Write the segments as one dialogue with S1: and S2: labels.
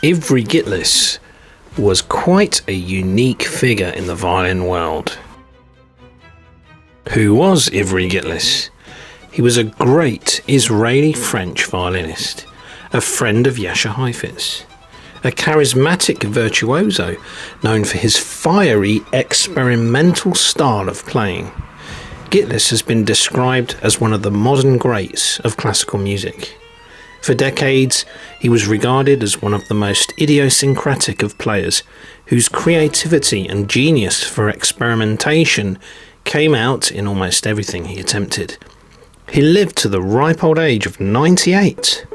S1: Ivry Gitlis was quite a unique figure in the violin world. Who was Ivry Gitlis? He was a great Israeli-French violinist, a friend of Jascha Heifetz, a charismatic virtuoso known for his fiery experimental style of playing. Gitlis has been described as one of the modern greats of classical music. For decades, he was regarded as one of the most idiosyncratic of players, whose creativity and genius for experimentation came out in almost everything he attempted. He lived to the ripe old age of 98.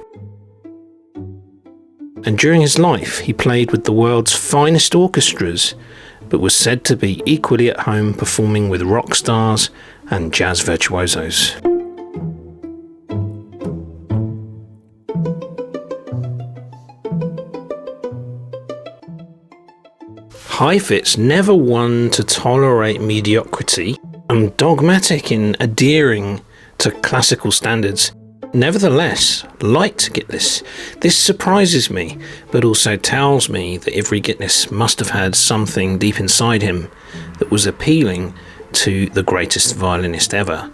S1: And during his life, he played with the world's finest orchestras, but was said to be equally at home performing with rock stars and jazz virtuosos. Heifetz never one to tolerate mediocrity and dogmatic in adhering to classical standards. Nevertheless, liked Gitlis. This surprises me, but also tells me that Ivry Gitlis must have had something deep inside him that was appealing to the greatest violinist ever.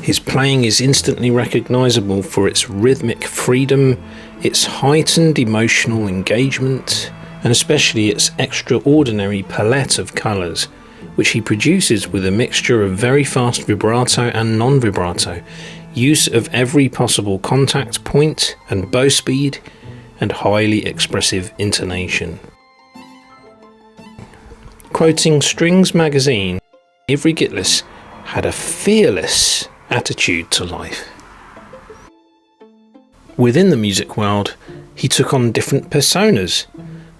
S1: His playing is instantly recognisable for its rhythmic freedom, its heightened emotional engagement, and especially its extraordinary palette of colours, which he produces with a mixture of very fast vibrato and non-vibrato, use of every possible contact point and bow speed, and highly expressive intonation. Quoting Strings magazine, Ivry Gitlis had a fearless attitude to life. Within the music world, he took on different personas: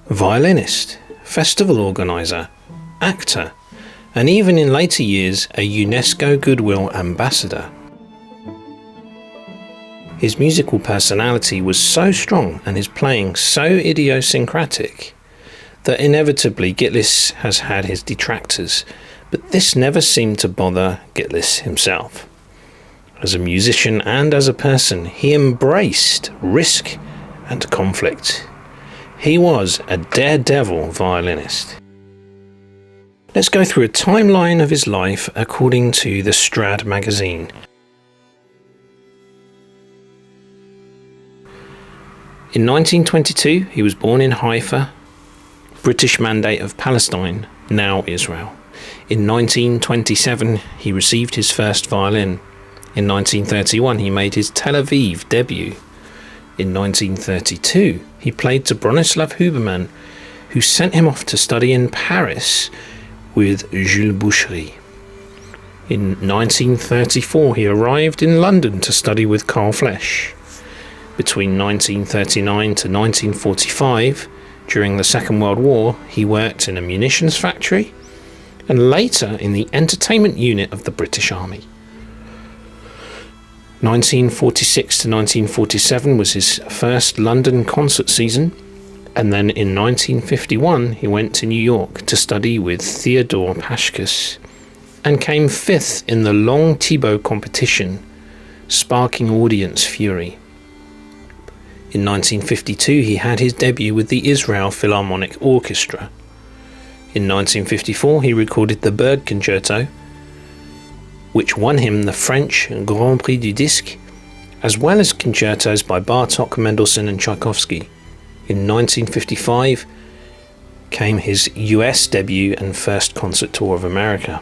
S1: violinist, festival organiser, actor, and even in later years a UNESCO Goodwill Ambassador. His musical personality was so strong and his playing so idiosyncratic that inevitably Gitlis has had his detractors, but this never seemed to bother Gitlis himself. As a musician and as a person, he embraced risk and conflict. He was a daredevil violinist. Let's go through a timeline of his life according to the Strad magazine. In 1922, he was born in Haifa, British Mandate of Palestine, now Israel. In 1927, he received his first violin. In 1931, he made his Tel Aviv debut. In 1932, he played to Bronislaw Huberman, who sent him off to study in Paris with Jules Boucherie. In 1934, he arrived in London to study with Carl Flesch. Between 1939 to 1945, during the Second World War, he worked in a munitions factory and later in the entertainment unit of the British Army. 1946 to 1947 was his first London concert season, and then in 1951 he went to New York to study with Theodore Pashkus and came fifth in the Long Thibaut competition, sparking audience fury. In 1952 he had his debut with the Israel Philharmonic Orchestra. In 1954 he recorded the Bird Concerto, which won him the French Grand Prix du Disque, as well as concertos by Bartók, Mendelssohn and Tchaikovsky. In 1955 came his US debut and first concert tour of America.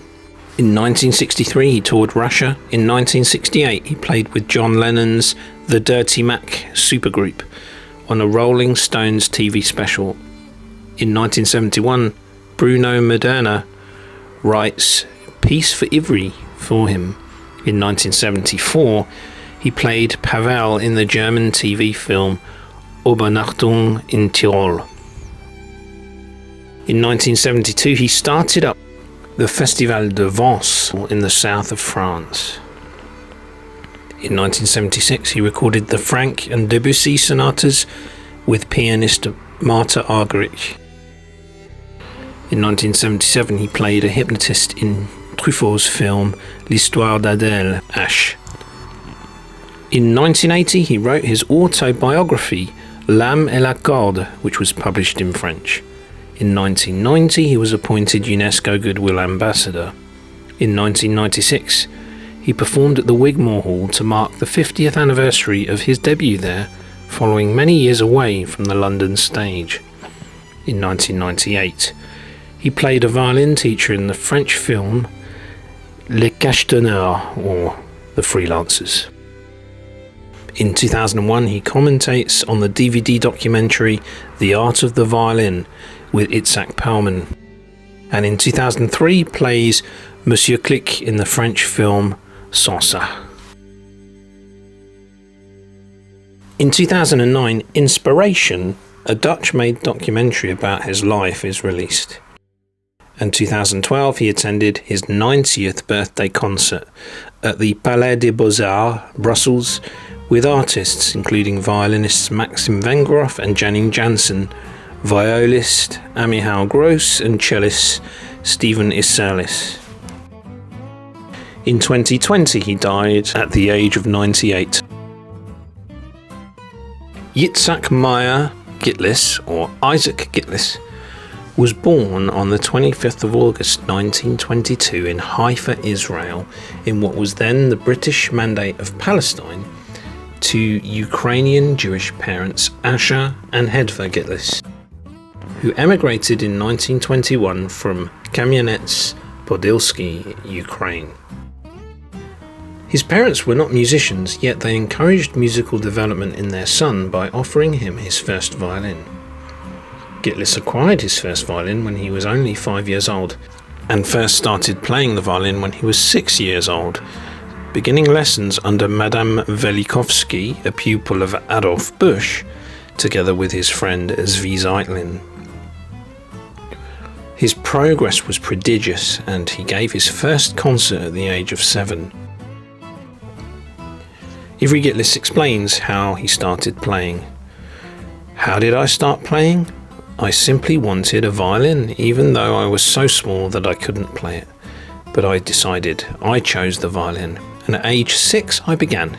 S1: In 1963 he toured Russia. In 1968 he played with John Lennon's The Dirty Mac supergroup on a Rolling Stones TV special. In 1971 Bruno Maderna writes Piece for Ivry for him. In 1974 he played Pavel in the German TV film Übernachtung in Tirol. In 1972 he started up the Festival de Vence in the south of France. In 1976 he recorded the Franck and Debussy sonatas with pianist Marta Argerich. In 1977 he played a hypnotist in Truffaut's film L'Histoire d'Adèle H. In 1980 he wrote his autobiography L'âme et la corde, which was published in French. In 1990, he was appointed UNESCO Goodwill Ambassador. In 1996, he performed at the Wigmore Hall to mark the 50th anniversary of his debut there, following many years away from the London stage. In 1998, he played a violin teacher in the French film Les Cachetoneurs, or The Freelancers. In 2001, he commentates on the DVD documentary The Art of the Violin with Itzhak Perlman. And in 2003, plays Monsieur Click in the French film Sansa. In 2009, Inspiration, a Dutch-made documentary about his life, is released. In 2012, he attended his 90th birthday concert at the Palais des Beaux-Arts, Brussels, with artists including violinists Maxim Vengroff and Janine Jansen, violist Amihal Gross and cellist Stephen Isserlis. In 2020, he died at the age of 98. Yitzhak Meyer Gitlis, or Isaac Gitlis, was born on the 25th of August 1922 in Haifa, Israel, in what was then the British Mandate of Palestine, to Ukrainian Jewish parents Asher and Hedva Gitlis, who emigrated in 1921 from Kamyanets-Podilsky, Ukraine. His parents were not musicians, yet they encouraged musical development in their son by offering him his first violin. Gitlis acquired his first violin when he was only 5 years old, and first started playing the violin when he was 6 years old, beginning lessons under Madame Velikovsky, a pupil of Adolf Busch, together with his friend Zvi Zeitlin. His progress was prodigious, and he gave his first concert at the age of 7. Ivry Gitlis explains how he started playing. How did I start playing? I simply wanted a violin, even though I was so small that I couldn't play it. But I decided I chose the violin, and at age 6 I began.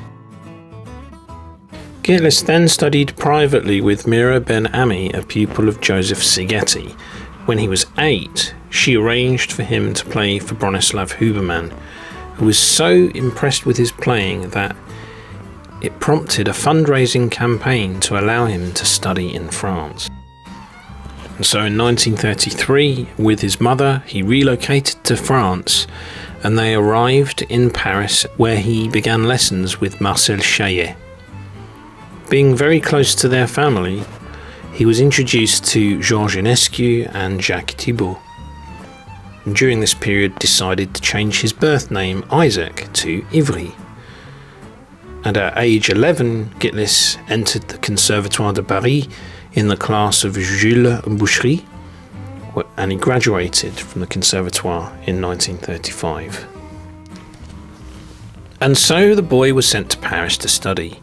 S1: Gitlis then studied privately with Mira Ben-Ami, a pupil of Joseph Szigeti. When he was 8, she arranged for him to play for Bronislaw Huberman, who was so impressed with his playing that it prompted a fundraising campaign to allow him to study in France. And so in 1933, with his mother, he relocated to France, and they arrived in Paris, where he began lessons with Marcel Chaillet. Being very close to their family, he was introduced to Georges Enescu and Jacques Thibault. And during this period, decided to change his birth name Isaac to Ivry. And at age 11, Gitlis entered the Conservatoire de Paris in the class of Jules Boucherie, and he graduated from the Conservatoire in 1935. And so the boy was sent to Paris to study.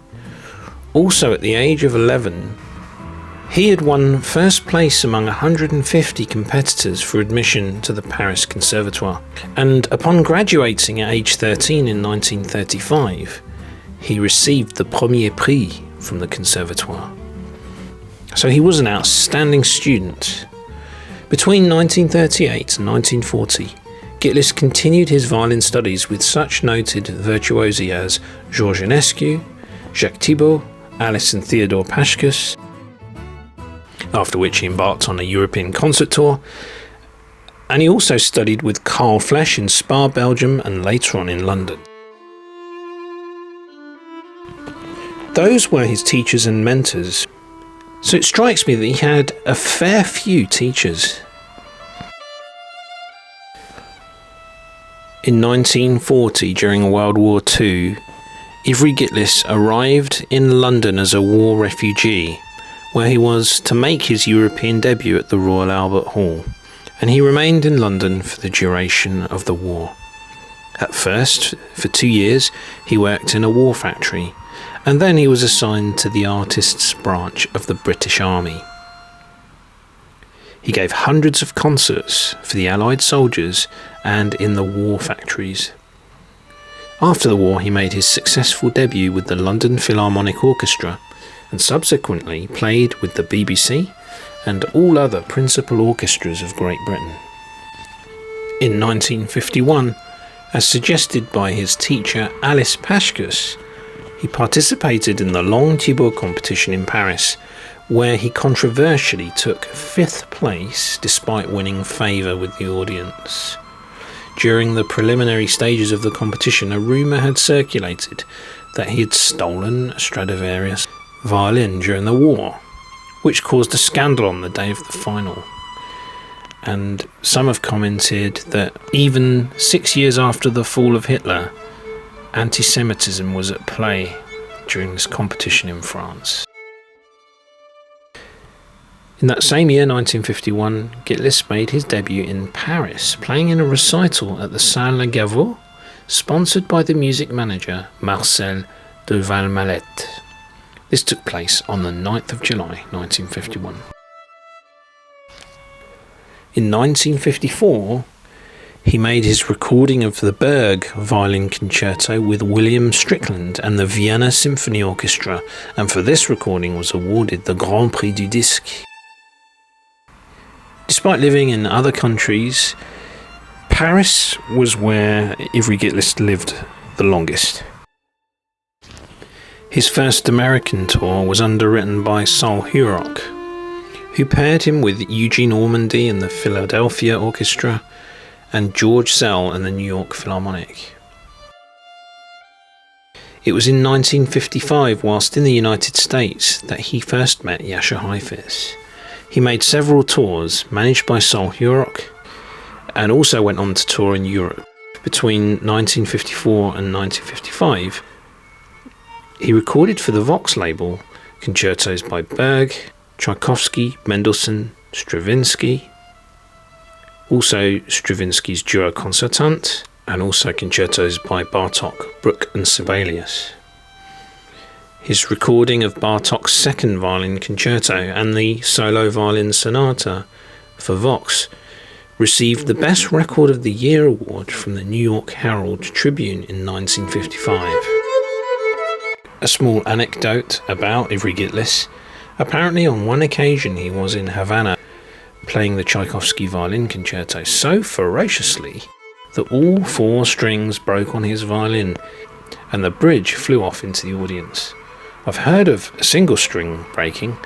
S1: Also at the age of 11, he had won first place among 150 competitors for admission to the Paris Conservatoire, and upon graduating at age 13 in 1935, he received the Premier Prix from the Conservatoire. So he was an outstanding student. Between 1938 and 1940, Gitlis continued his violin studies with such noted virtuosi as Georges Enescu, Jacques Thibault, Alice and Theodore Pashkus, after which he embarked on a European concert tour, and he also studied with Carl Flesch in Spa, Belgium, and later on in London. Those were his teachers and mentors. So it strikes me that he had a fair few teachers. In 1940, during World War II, Ivry Gitlis arrived in London as a war refugee, where he was to make his European debut at the Royal Albert Hall, and he remained in London for the duration of the war. At first, for 2 years, he worked in a war factory, and then he was assigned to the artists' branch of the British Army. He gave hundreds of concerts for the Allied soldiers and in the war factories. After the war, he made his successful debut with the London Philharmonic Orchestra, and subsequently played with the BBC and all other principal orchestras of Great Britain. In 1951, as suggested by his teacher Alice Pashkus, he participated in the Long Thibaud competition in Paris, where he controversially took 5th place despite winning favour with the audience. During the preliminary stages of the competition, a rumour had circulated that he had stolen a Stradivarius violin during the war, which caused a scandal on the day of the final. And some have commented that even 6 years after the fall of Hitler, anti-Semitism was at play during this competition in France. In that same year, 1951, Gitlis made his debut in Paris, playing in a recital at the Salle Le Gaveau, sponsored by the music manager Marcel de Valmallet. This took place on the 9th of July, 1951. In 1954, he made his recording of the Berg Violin Concerto with William Strickland and the Vienna Symphony Orchestra, and for this recording was awarded the Grand Prix du Disque. Despite living in other countries, Paris was where Ivry Gitlis lived the longest. His first American tour was underwritten by Sol Hurok, who paired him with Eugene Ormandy and the Philadelphia Orchestra and George Szell and the New York Philharmonic. It was in 1955, whilst in the United States, that he first met Jascha Heifetz. He made several tours managed by Sol Hurok and also went on to tour in Europe. Between 1954 and 1955, he recorded for the Vox label concertos by Berg, Tchaikovsky, Mendelssohn, Stravinsky, also Stravinsky's Duo Concertante, and also concertos by Bartók, Bruch and Sibelius. His recording of Bartók's second violin concerto and the solo violin sonata for Vox received the Best Record of the Year award from the New York Herald Tribune in 1955. A small anecdote about Ivry Gitlis: apparently on one occasion he was in Havana playing the Tchaikovsky violin concerto so ferociously that all 4 strings broke on his violin and the bridge flew off into the audience. I've heard of a single string breaking,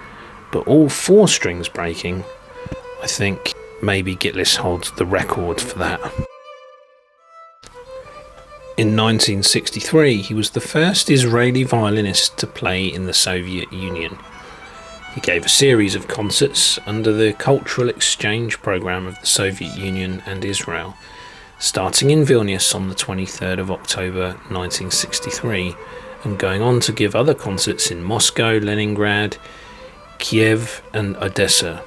S1: but all 4 strings breaking, I think maybe Gitlis holds the record for that. In 1963, he was the first Israeli violinist to play in the Soviet Union. He gave a series of concerts under the Cultural Exchange Program of the Soviet Union and Israel, starting in Vilnius on the 23rd of October 1963, and going on to give other concerts in Moscow, Leningrad, Kiev and Odessa.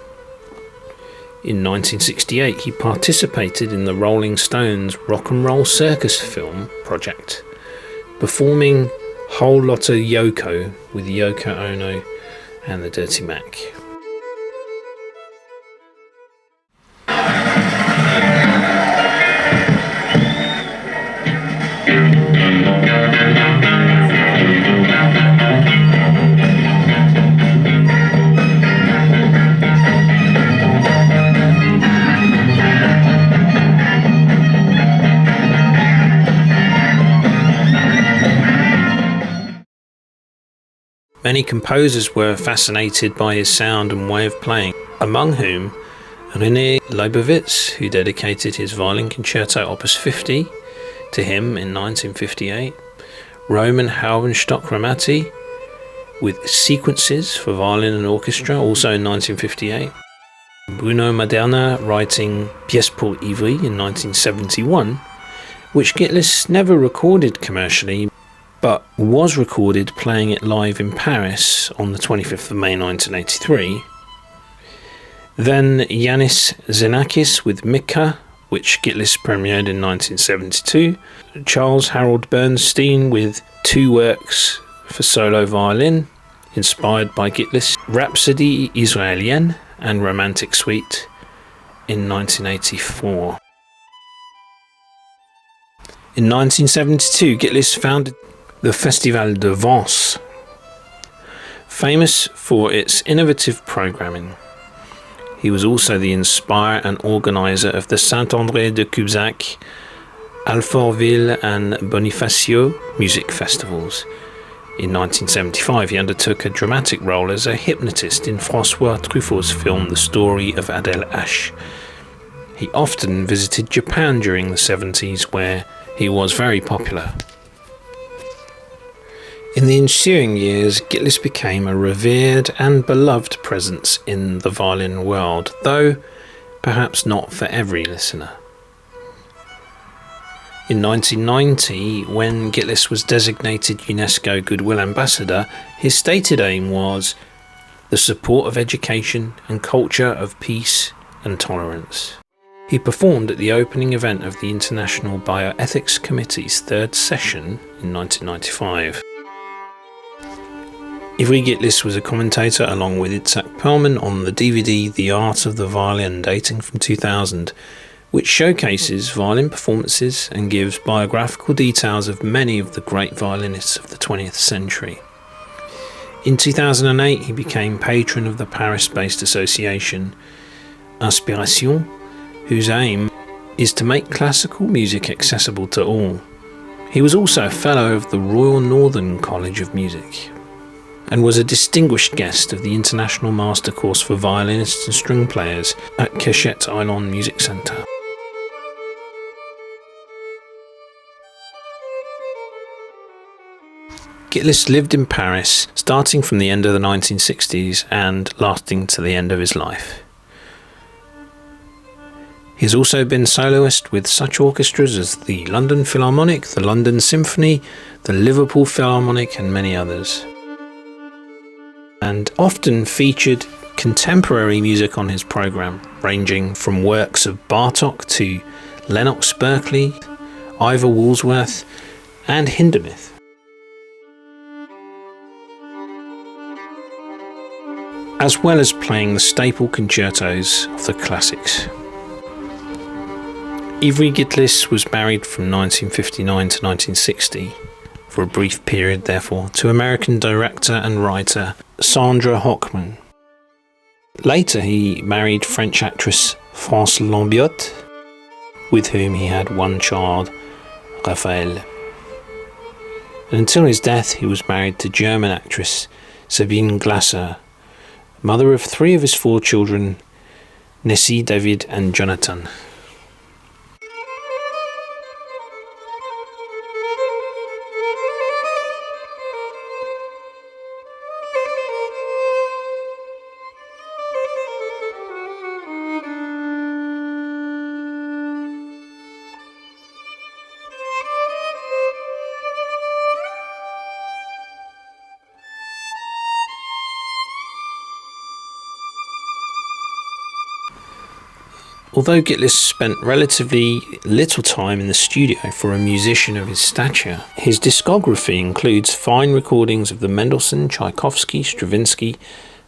S1: In 1968, he participated in the Rolling Stones Rock and Roll Circus film project, performing Whole Lotta Yoko with Yoko Ono and the Dirty Mac. Many composers were fascinated by his sound and way of playing, among whom René Leibowitz, who dedicated his violin concerto Opus 50 to him in 1958, Roman Hauenstock-Ramati with sequences for violin and orchestra, also in 1958, Bruno Maderna writing Pièce pour Ivry in 1971, which Gitlis never recorded commercially, but was recorded playing it live in Paris on the 25th of May 1983. Then Yanis Xenakis with Mika, which Gitlis premiered in 1972. Charles Harold Bernstein with 2 works for solo violin, inspired by Gitlis, Rhapsody Israélienne and Romantic Suite in 1984. In 1972, Gitlis founded the Festival de Vence, Famous for its innovative programming, he was also the inspirer and organizer of the Saint-André de Cubzac, Alfortville and Bonifacio music festivals. In 1975, he undertook a dramatic role as a hypnotist in François Truffaut's film The Story of Adèle H. He often visited Japan during the 70s, where he was very popular. In the ensuing years, Gitlis became a revered and beloved presence in the violin world, though perhaps not for every listener. In 1990, when Gitlis was designated UNESCO Goodwill Ambassador, his stated aim was the support of education and culture of peace and tolerance. He performed at the opening event of the International Bioethics Committee's third session in 1995. Ivry Gitlis was a commentator along with Itzhak Perlman on the DVD The Art of the Violin, dating from 2000, which showcases violin performances and gives biographical details of many of the great violinists of the 20th century. In 2008, he became patron of the Paris-based association Inspiration, whose aim is to make classical music accessible to all. He was also a Fellow of the Royal Northern College of Music and was a distinguished guest of the International Master Course for Violinists and String Players at Cachette Island Music Centre. Gitlis lived in Paris starting from the end of the 1960s and lasting to the end of his life. He has also been soloist with such orchestras as the London Philharmonic, the London Symphony, the Liverpool Philharmonic and many others, and often featured contemporary music on his programme, ranging from works of Bartók to Lennox Berkeley, Ivor Woolsworth and Hindemith. As well as playing the staple concertos of the classics. Ivry Gitlis was married from 1959 to 1960, for a brief period therefore, to American director and writer Sandra Hochman. Later he married French actress France Lambiot, with whom he had one child, Raphael. And until his death he was married to German actress Sabine Glasser, mother of 3 of his 4 children, Nessie, David and Jonathan. Although Gitlis spent relatively little time in the studio for a musician of his stature, his discography includes fine recordings of the Mendelssohn, Tchaikovsky, Stravinsky,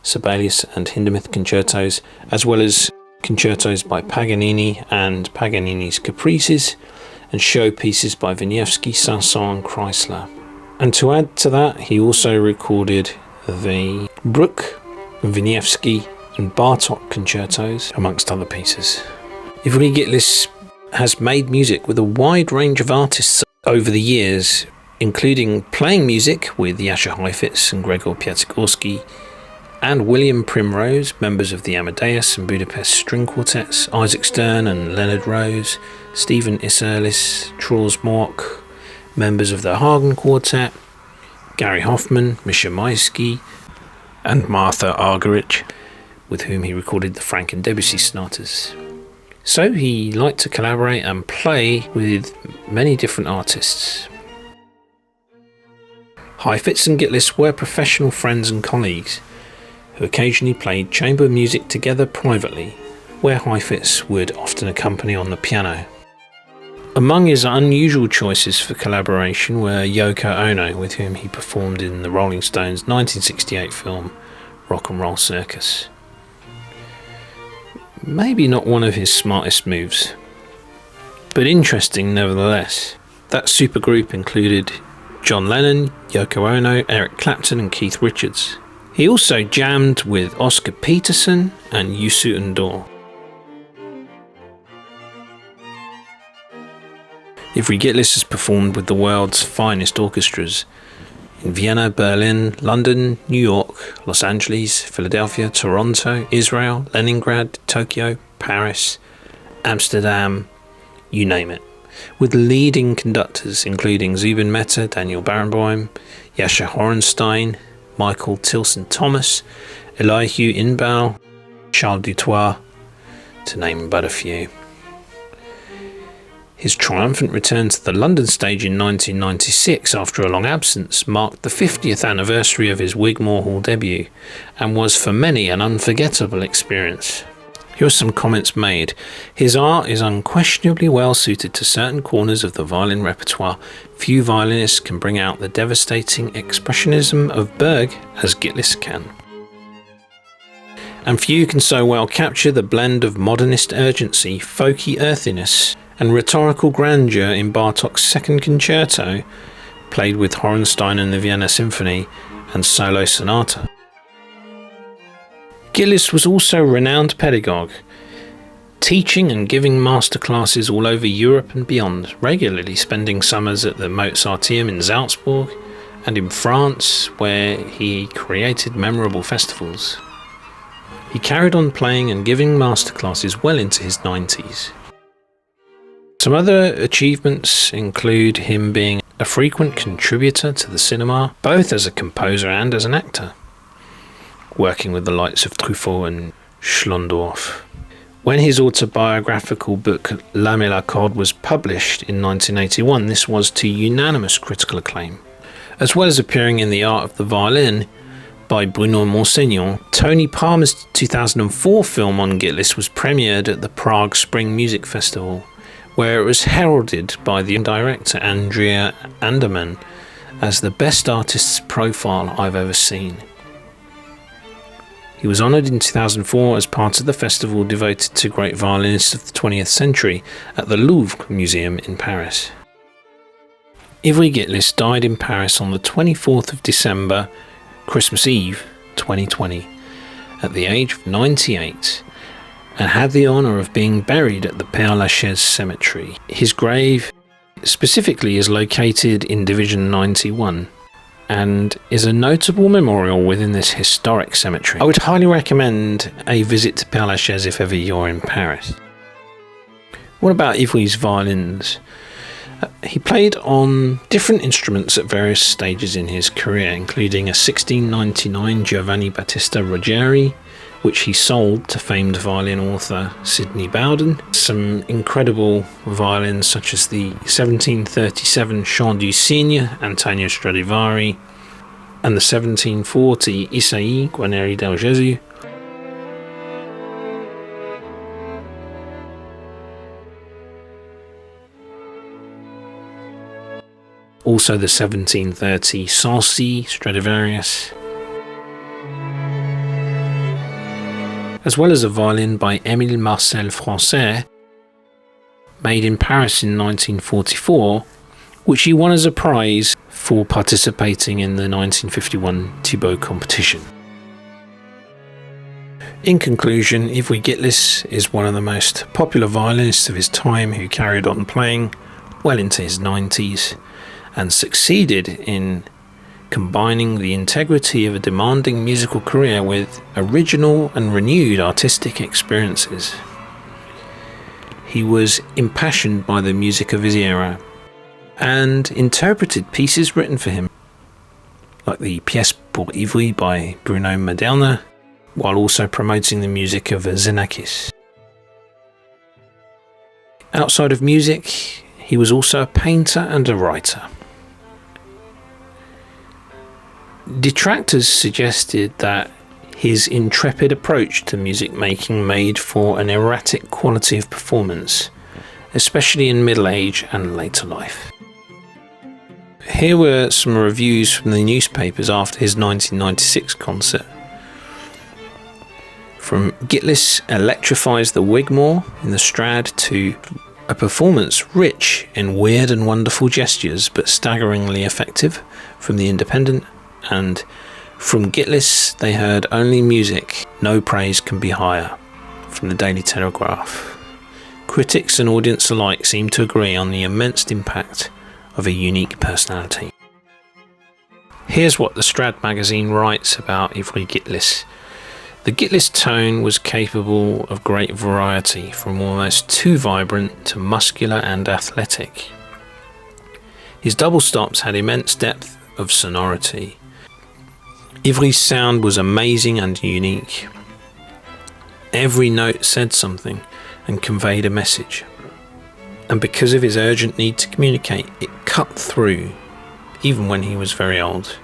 S1: Sibelius and Hindemith concertos, as well as concertos by Paganini and Paganini's Caprices, and showpieces by Wieniawski, Saint-Saëns and Kreisler. And to add to that, he also recorded the Bruch, Wieniawski and Bartók concertos, amongst other pieces. Ivry Gitlis has made music with a wide range of artists over the years, including playing music with Jascha Heifetz and Gregor Piatigorsky, and William Primrose, members of the Amadeus and Budapest string quartets, Isaac Stern and Leonard Rose, Stephen Isserlis, Troels Mock, members of the Hagen Quartet, Gary Hoffman, Misha Maisky, and Martha Argerich, with whom he recorded the Frank and Debussy sonatas. So he liked to collaborate and play with many different artists. Heifetz and Gitlis were professional friends and colleagues who occasionally played chamber music together privately, where Heifetz would often accompany on the piano. Among his unusual choices for collaboration were Yoko Ono, with whom he performed in the Rolling Stones' 1968 film Rock and Roll Circus. Maybe not one of his smartest moves, but interesting nevertheless. That supergroup included John Lennon, Yoko Ono, Eric Clapton and Keith Richards. He also jammed with Oscar Peterson and Youssou N'Dour. Ivry Gitlis has performed with the world's finest orchestras in Vienna, Berlin, London, New York, Los Angeles, Philadelphia, Toronto, Israel, Leningrad, Tokyo, Paris, Amsterdam, you name it, with leading conductors including Zubin Mehta, Daniel Barenboim, Yasha Horenstein, Michael Tilson-Thomas, Elihu Inbal, Charles Dutoit, to name but a few. His triumphant return to the London stage in 1996 after a long absence marked the 50th anniversary of his Wigmore Hall debut and was for many an unforgettable experience. Here are some comments made. His art is unquestionably well suited to certain corners of the violin repertoire. Few violinists can bring out the devastating expressionism of Berg as Gitlis can. And few can so well capture the blend of modernist urgency, folky earthiness, and rhetorical grandeur in Bartók's Second Concerto, played with Horenstein and the Vienna Symphony and Solo Sonata. Gitlis was also a renowned pedagogue, teaching and giving masterclasses all over Europe and beyond, regularly spending summers at the Mozarteum in Salzburg and in France, where he created memorable festivals. He carried on playing and giving masterclasses well into his 90s. Some other achievements include him being a frequent contributor to the cinema, both as a composer and as an actor, working with the likes of Truffaut and Schlondorf. When his autobiographical book La Mélancorde was published in 1981, this was to unanimous critical acclaim. As well as appearing in The Art of the Violin by Bruno Monseignon, Tony Palmer's 2004 film on Gitlis was premiered at the Prague Spring Music Festival, where it was heralded by the director Andrea Anderman as the best artist's profile I've ever seen. He was honoured in 2004 as part of the festival devoted to great violinists of the 20th century at the Louvre Museum in Paris. Ivry Gitlis died in Paris on the 24th of December, Christmas Eve 2020, at the age of 98, and had the honour of being buried at the Père-Lachaise cemetery. His grave specifically is located in Division 91 and is a notable memorial within this historic cemetery. I would highly recommend a visit to Père-Lachaise if ever you're in Paris. What about Ivry's violins? He played on different instruments at various stages in his career, including a 1699 Giovanni Battista Rogeri, which he sold to famed violin author Sidney Bowden. Some incredible violins such as the 1737 Chant du Cygne Antonio Stradivari and the 1740 Isaïe Guarneri del Gesù. Also the 1730 Sancy Stradivarius, as well as a violin by Émile Marcel Français, made in Paris in 1944, which he won as a prize for participating in the 1951 Thibaut competition. In conclusion, Ivry Gitlis is one of the most popular violinists of his time who carried on playing well into his 90s and succeeded in combining the integrity of a demanding musical career with original and renewed artistic experiences. He was impassioned by the music of his era and interpreted pieces written for him, like the Pièce pour Ivry by Bruno Maderna, while also promoting the music of Xenakis. Outside of music, he was also a painter and a writer. Detractors suggested that his intrepid approach to music making made for an erratic quality of performance, especially in middle age and later life. Here were some reviews from the newspapers after his 1996 concert. From Gitlis electrifies the Wigmore in the Strad to a performance rich in weird and wonderful gestures but staggeringly effective from the Independent, and From Gitlis, they heard only music, no praise can be higher, from the Daily Telegraph. Critics and audience alike seem to agree on the immense impact of a unique personality. Here's what the Strad magazine writes about Ivry Gitlis. The Gitlis tone was capable of great variety, from almost too vibrant to muscular and athletic. His double stops had immense depth of sonority. Ivry's sound was amazing and unique. Every note said something and conveyed a message. And because of his urgent need to communicate, it cut through, even when he was very old.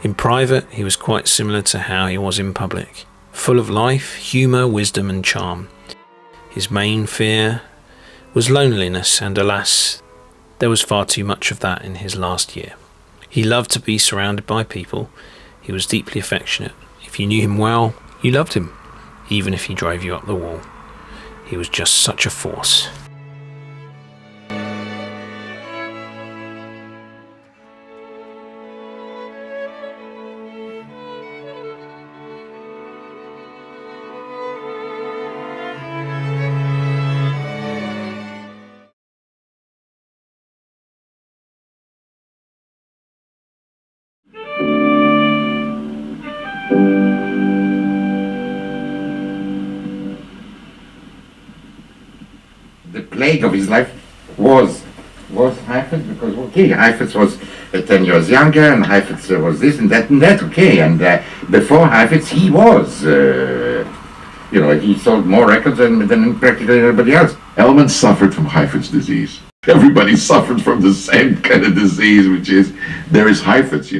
S1: In private, he was quite similar to how he was in public, full of life, humour, wisdom and charm. His main fear was loneliness, and alas, there was far too much of that in his last year. He loved to be surrounded by people. He was deeply affectionate. If you knew him well, you loved him, even if he drove you up the wall. He was just such a force.
S2: The plague of his life was Heifetz, because Heifetz was 10 years younger, and Heifetz was this and that, okay, and before Heifetz he was, he sold more records than practically everybody else.
S3: Elman suffered from Heifetz disease. Everybody suffered from the same kind of disease, which is, there is Heifetz,